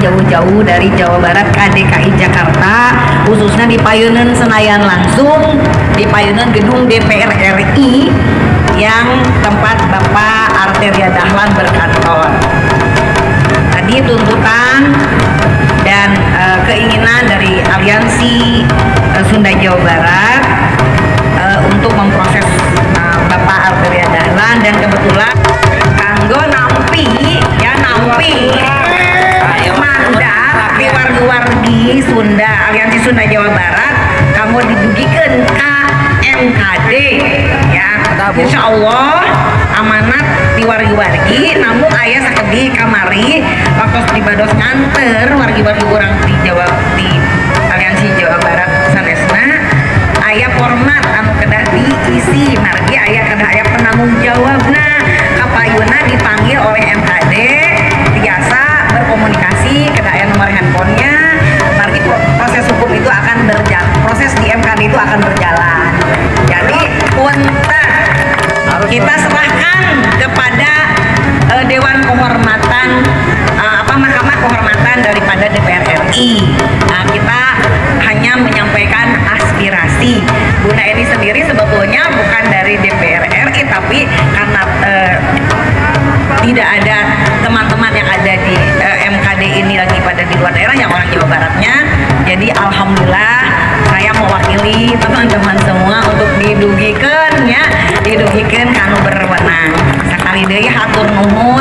jauh-jauh dari Jawa Barat ke DKI Jakarta, khususnya di Payunan Senayan langsung, di Payunan gedung DPR RI yang tempat Bapak Arteria Dahlan berkantor. Tadi tuntutan dan keinginan dari Aliansi Sunda Jawa Barat untuk memproses Bapak Arteria Dahlan, dan kebetulan kanggo nampi mandat di wargi Sunda Aliansi Sunda Jawa Barat kanggo didugikeun ka MKD ya. Insya Allah amanat di wargi-wargi, namun ayah sakedi kamari waktu dibados nganter wargi-wargi orang di Aliansi Jawa Barat sanesna ayah format anu kedah diisi margi ayah kedah ayah penanggung jawabna kapayuna dipanggil oleh MKD, biasa berkomunikasi kedah ayah nomor handphonenya margi proses hukum itu akan berjalan, proses di MKD itu akan berjalan. Jadi punten kita serahkan kepada Dewan Kehormatan Mahkamah Kehormatan daripada DPR RI. Nah, kita hanya menyampaikan aspirasi. Bunda Eni sendiri sebetulnya bukan dari DPR RI, tapi karena tidak ada teman-teman yang ada di MKD ini lagi pada di luar daerah yang orang Jawa Baratnya, jadi alhamdulillah saya mewakili teman-teman semua untuk didugikeun kanu berwenang. Sakali deui hatur nuhun